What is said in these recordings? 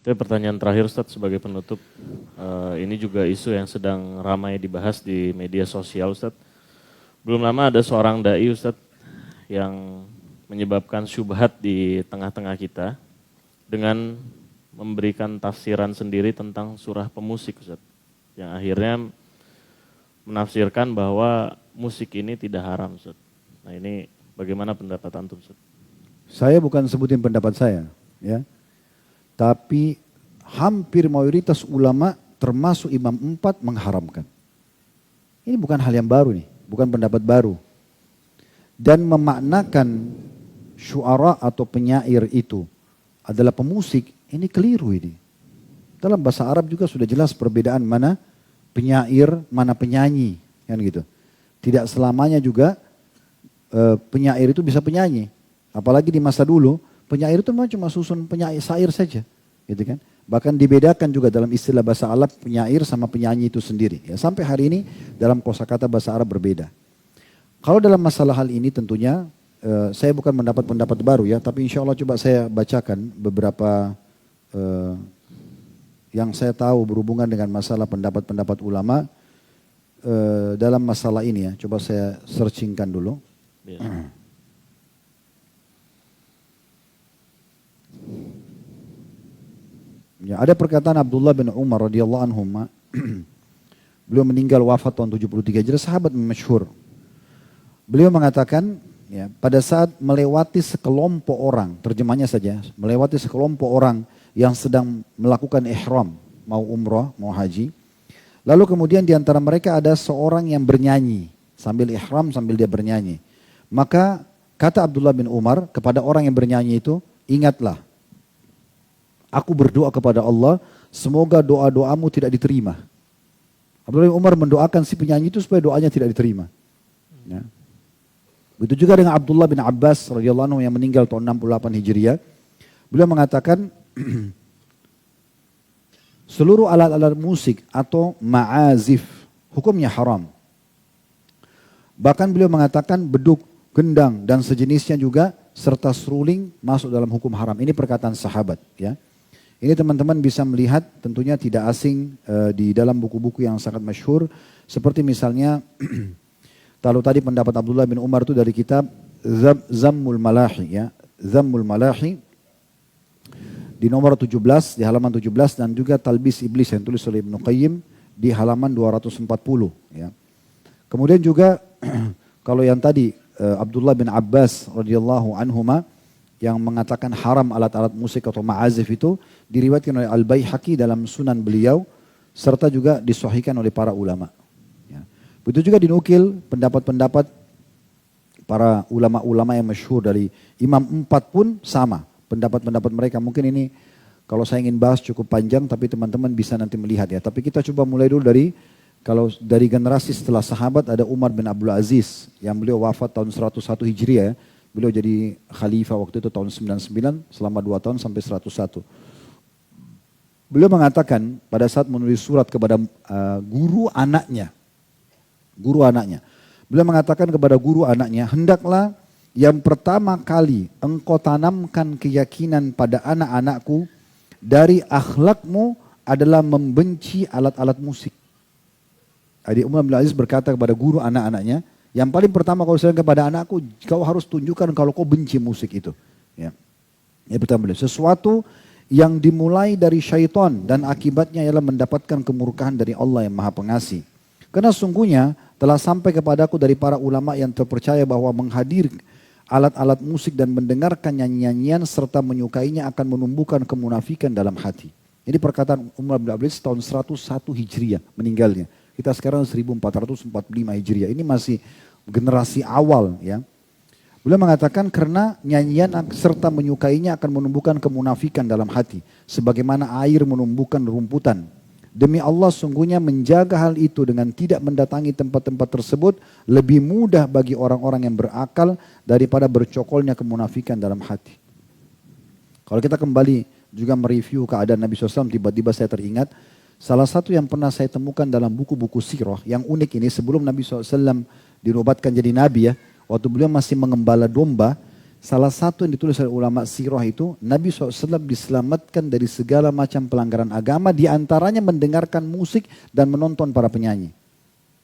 Tapi pertanyaan terakhir Ustadz sebagai penutup, ini juga isu yang sedang ramai dibahas di media sosial Ustadz. Belum lama ada seorang dai Ustadz yang menyebabkan syubhat di tengah-tengah kita dengan memberikan tafsiran sendiri tentang surah pemusik Ustadz. Yang akhirnya menafsirkan bahwa musik ini tidak haram Ustadz. Nah ini bagaimana pendapat antum Ustadz? Saya bukan sebutin pendapat saya, ya. Tapi hampir mayoritas ulama termasuk Imam 4 mengharamkan. Ini bukan hal yang baru nih, bukan pendapat baru. Dan memaknakan syuara atau penyair itu adalah pemusik, ini keliru ini. Dalam bahasa Arab juga sudah jelas perbedaan mana penyair, mana penyanyi, kan gitu. Tidak selamanya juga penyair itu bisa penyanyi. Apalagi di masa dulu, penyair itu memang cuma susun penyair syair saja, gitu kan. Bahkan dibedakan juga dalam istilah bahasa Arab penyair sama penyanyi itu sendiri. Ya, sampai hari ini dalam kosakata bahasa Arab berbeda. Kalau dalam masalah hal ini tentunya saya bukan mendapat pendapat baru ya, tapi insya Allah coba saya bacakan beberapa yang saya tahu berhubungan dengan masalah pendapat-pendapat ulama dalam masalah ini ya. Coba saya searchingkan dulu. Ya. Ya, ada perkataan Abdullah bin Umar radhiyallahu anhu. Beliau meninggal wafat tahun 73 Hijriah, sahabat masyhur. Beliau mengatakan, ya, pada saat melewati sekelompok orang, terjemahnya saja, melewati sekelompok orang yang sedang melakukan ihram, mau umrah, mau haji. Lalu kemudian di antara mereka ada seorang yang bernyanyi, sambil ihram, sambil dia bernyanyi. Maka kata Abdullah bin Umar kepada orang yang bernyanyi itu, ingatlah, aku berdoa kepada Allah, semoga doa-doamu tidak diterima. Abdullah bin Umar mendoakan si penyanyi itu supaya doanya tidak diterima. Ya. Begitu juga dengan Abdullah bin Abbas radhiyallahu anhu yang meninggal tahun 68 Hijriah. Beliau mengatakan seluruh alat-alat musik atau ma'azif hukumnya haram. Bahkan beliau mengatakan beduk, gendang dan sejenisnya juga serta seruling masuk dalam hukum haram. Ini perkataan sahabat, ya. Ini teman-teman bisa melihat tentunya tidak asing di dalam buku-buku yang sangat masyhur seperti misalnya kalau tadi pendapat Abdullah bin Umar itu dari kitab Zammul Malahi, ya. Zammul Malahi di nomor 17, di halaman 17 dan juga Talbis Iblis yang tulis oleh Ibnu Qayyim di halaman 240, ya. Kemudian juga kalau yang tadi Abdullah bin Abbas radhiyallahu anhuma yang mengatakan haram alat-alat musik atau ma'azif itu diriwayatkan oleh Al-Baihaqi dalam sunan beliau serta juga disahihkan oleh para ulama. Ya. Begitu juga dinukil pendapat-pendapat para ulama-ulama yang masyhur dari Imam 4 pun sama. Pendapat-pendapat mereka mungkin ini kalau saya ingin bahas cukup panjang tapi teman-teman bisa nanti melihat ya. Tapi kita coba mulai dulu dari kalau dari generasi setelah sahabat ada Umar bin Abdul Aziz yang beliau wafat tahun 101 Hijriah ya. Beliau jadi khalifah waktu itu tahun 99 selama 2 tahun sampai 101. Beliau mengatakan pada saat menulis surat kepada guru anaknya. Guru anaknya. Beliau mengatakan kepada guru anaknya, hendaklah yang pertama kali engkau tanamkan keyakinan pada anak-anakku dari akhlakmu adalah membenci alat-alat musik. Jadi Umar bin Aziz berkata kepada guru anak-anaknya, yang paling pertama kalau saya kepada anakku, kau harus tunjukkan kalau kau benci musik itu. Ya. Yang pertama, sesuatu yang dimulai dari syaitan dan akibatnya ialah mendapatkan kemurkaan dari Allah yang Maha Pengasih. Karena sungguhnya telah sampai kepadaku dari para ulama yang terpercaya bahwa menghadir alat-alat musik dan mendengarkan nyanyian serta menyukainya akan menumbuhkan kemunafikan dalam hati. Ini perkataan Umar bin Abdul Aziz tahun 101 Hijriah meninggalnya. Kita sekarang 1445 Hijriah. Ini masih generasi awal ya. Beliau mengatakan karena nyanyian serta menyukainya akan menumbuhkan kemunafikan dalam hati. Sebagaimana air menumbuhkan rumputan. Demi Allah sungguhnya menjaga hal itu dengan tidak mendatangi tempat-tempat tersebut lebih mudah bagi orang-orang yang berakal daripada bercokolnya kemunafikan dalam hati. Kalau kita kembali juga mereview keadaan Nabi SAW, tiba-tiba saya teringat salah satu yang pernah saya temukan dalam buku-buku sirah yang unik ini sebelum Nabi SAW dinobatkan jadi Nabi ya. Waktu beliau masih mengembala domba, salah satu yang ditulis oleh ulama sirah itu, Nabi SAW diselamatkan dari segala macam pelanggaran agama, diantaranya mendengarkan musik dan menonton para penyanyi.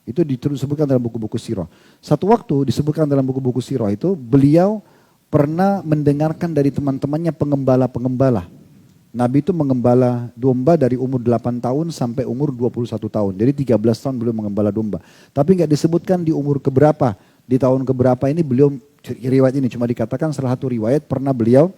Itu disebutkan dalam buku-buku sirah. Satu waktu disebutkan dalam buku-buku sirah itu, beliau pernah mendengarkan dari teman-temannya pengembala-pengembala. Nabi itu mengembala domba dari umur 8 tahun sampai umur 21 tahun. Jadi 13 tahun beliau mengembala domba. Tapi nggak disebutkan di umur keberapa, di tahun keberapa ini beliau, riwayat ini cuma dikatakan salah satu riwayat pernah beliau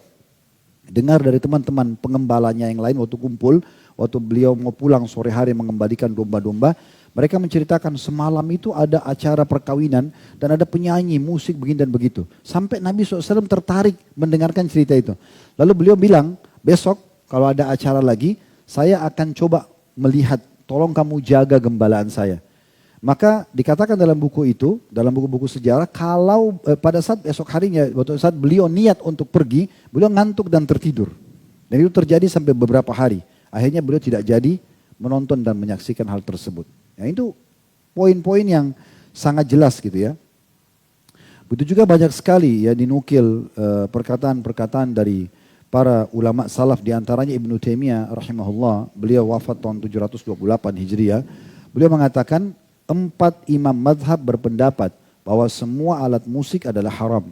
dengar dari teman-teman pengembalanya yang lain waktu kumpul, waktu beliau mau pulang sore hari mengembalikan domba-domba. Mereka menceritakan semalam itu ada acara perkawinan dan ada penyanyi, musik begini dan begitu. Sampai Nabi SAW tertarik mendengarkan cerita itu. Lalu beliau bilang, besok kalau ada acara lagi, saya akan coba melihat, tolong kamu jaga gembalaan saya. Maka dikatakan dalam buku itu, dalam buku-buku sejarah, kalau pada saat esok harinya, waktu saat beliau niat untuk pergi, beliau ngantuk dan tertidur. Dan itu terjadi sampai beberapa hari. Akhirnya beliau tidak jadi menonton dan menyaksikan hal tersebut. Ya, itu poin-poin yang sangat jelas gitu ya. Begitu juga banyak sekali ya dinukil perkataan-perkataan dari para ulama salaf, diantaranya Ibnu Taimiyah rahimahullah. Beliau wafat tahun 728 Hijriah. Beliau mengatakan 4 imam madhab berpendapat bahwa semua alat musik adalah haram.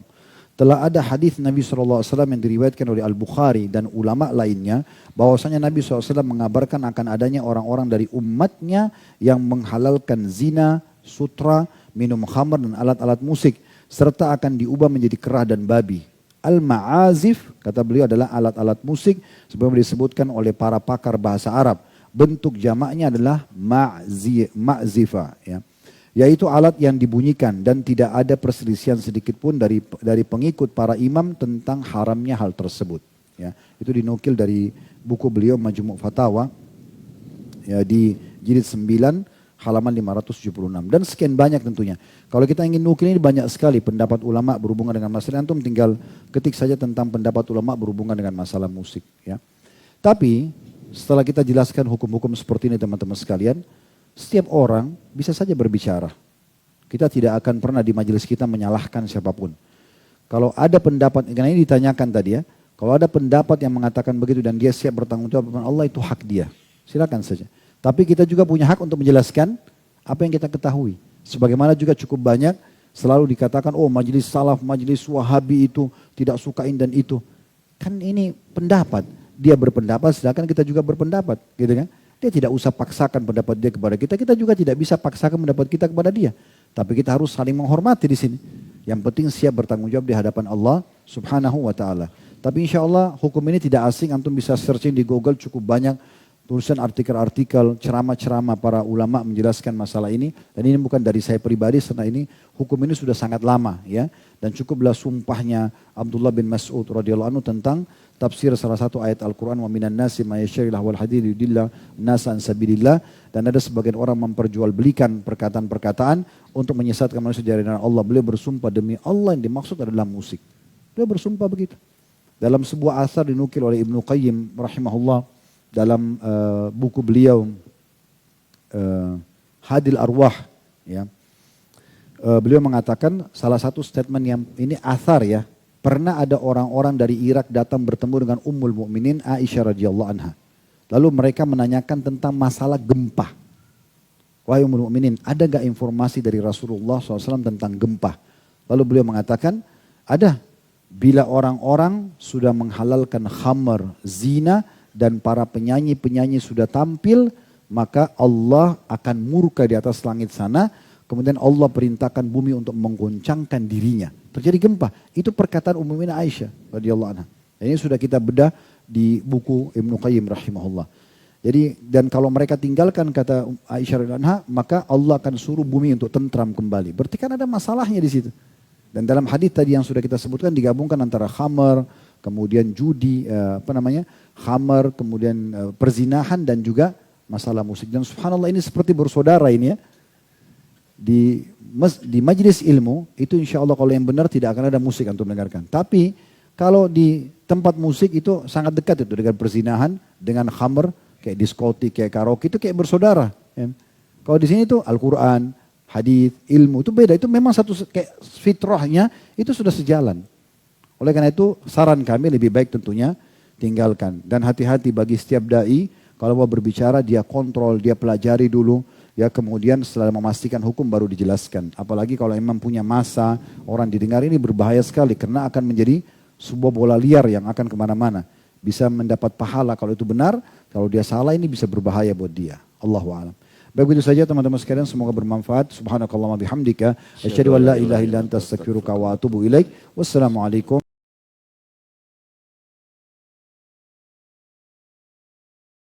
Telah ada hadis Nabi SAW yang diriwayatkan oleh Al-Bukhari dan ulama lainnya, bahwasanya Nabi SAW mengabarkan akan adanya orang-orang dari umatnya yang menghalalkan zina, sutra, minum khamr dan alat-alat musik, serta akan diubah menjadi kerah dan babi. Al-ma'azif, kata beliau, adalah alat-alat musik sebagaimana disebutkan oleh para pakar bahasa Arab. Bentuk jamaknya adalah ma'zifa, ya. Yaitu alat yang dibunyikan, dan tidak ada perselisihan sedikit pun dari pengikut para imam tentang haramnya hal tersebut. Ya, itu dinukil dari buku beliau Majmu' Fatawa, ya, di jilid 9 halaman 576, dan sekian banyak tentunya. Kalau kita ingin nukil ini banyak sekali pendapat ulama berhubungan dengan masalah, antum tinggal ketik saja tentang pendapat ulama berhubungan dengan masalah musik. Ya. Tapi setelah kita jelaskan hukum-hukum seperti ini teman-teman sekalian, setiap orang bisa saja berbicara. Kita tidak akan pernah di majelis kita menyalahkan siapapun. Kalau ada pendapat, karena ini ditanyakan tadi ya, kalau ada pendapat yang mengatakan begitu dan dia siap bertanggung jawab kepada Allah, itu hak dia. Silakan saja. Tapi kita juga punya hak untuk menjelaskan apa yang kita ketahui. Sebagaimana juga cukup banyak selalu dikatakan, oh majelis salaf, majelis wahabi itu tidak sukain dan itu. Kan ini pendapat. Dia berpendapat, sedangkan kita juga berpendapat, gitu kan? Dia tidak usah paksakan pendapat dia kepada kita, kita juga tidak bisa paksakan pendapat kita kepada dia. Tapi kita harus saling menghormati di sini. Yang penting siap bertanggung jawab di hadapan Allah Subhanahu wa taala. Tapi insya Allah hukum ini tidak asing, antum bisa searching di Google, cukup banyak tulisan artikel-artikel, ceramah-ceramah para ulama menjelaskan masalah ini. Dan ini bukan dari saya pribadi, karena ini hukum ini sudah sangat lama ya. Dan cukuplah sumpahnya Abdullah bin Mas'ud radhiyallahu anhu tentang tafsir salah satu ayat Al-Quran, wa minan nasi ma yashril wal hadid yudillah nasa an sabilillah, dan ada sebagian orang memperjualbelikan perkataan-perkataan untuk menyesatkan manusia dari jalan Allah. Beliau bersumpah demi Allah yang dimaksud adalah musik. Beliau bersumpah begitu. Dalam sebuah asar dinukil oleh Ibnu Qayyim rahimahullah dalam buku beliau Hadil Arwah, ya. Beliau mengatakan salah satu statement yang ini asar ya. Pernah ada orang-orang dari Irak datang bertemu dengan Ummul Mukminin Aisyah radhiyallahu anha. Lalu mereka menanyakan tentang masalah gempa. Wahai Ummul Mukminin, ada gak informasi dari Rasulullah SAW tentang gempa? Lalu beliau mengatakan, ada. Bila orang-orang sudah menghalalkan khamar, zina, dan para penyanyi-penyanyi sudah tampil, maka Allah akan murka di atas langit sana. Kemudian Allah perintahkan bumi untuk menggoncangkan dirinya. Terjadi gempa. Itu perkataan Ummul Mukminin Aisyah radhiyallahu anha. Ini sudah kita bedah di buku Ibnu Qayyim rahimahullah. Jadi, dan kalau mereka tinggalkan kata Aisyah radhiyallahu anha, maka Allah akan suruh bumi untuk tentram kembali. Berarti kan ada masalahnya di situ. Dan dalam hadis tadi yang sudah kita sebutkan digabungkan antara khamar, kemudian judi, khamar, kemudian perzinahan dan juga masalah musik. Dan subhanallah ini seperti bersaudara ini ya. Di majelis ilmu itu insya Allah kalau yang benar tidak akan ada musik untuk mendengarkan. Tapi kalau di tempat musik itu sangat dekat itu dengan perzinahan, dengan khamr, kayak diskotik, kayak karaoke itu kayak bersaudara. Ya. Kalau di sini itu Al-Quran, hadis, ilmu itu beda. Itu memang satu kayak fitrahnya itu sudah sejalan. Oleh karena itu saran kami lebih baik tentunya tinggalkan. Dan hati-hati bagi setiap da'i, kalau mau berbicara dia kontrol, dia pelajari dulu. Ya kemudian setelah memastikan hukum baru dijelaskan. Apalagi kalau memang punya masa, orang didengar, ini berbahaya sekali. Karena akan menjadi sebuah bola liar yang akan kemana-mana. Bisa mendapat pahala kalau itu benar, kalau dia salah ini bisa berbahaya buat dia. Allahu a'lam. Baik, begitu saja teman-teman sekalian, semoga bermanfaat. Subhanakallahumma bihamdika, asyhadu an la ilaha illa anta astaghfiruka wa atubu ilaik. Wassalamualaikum.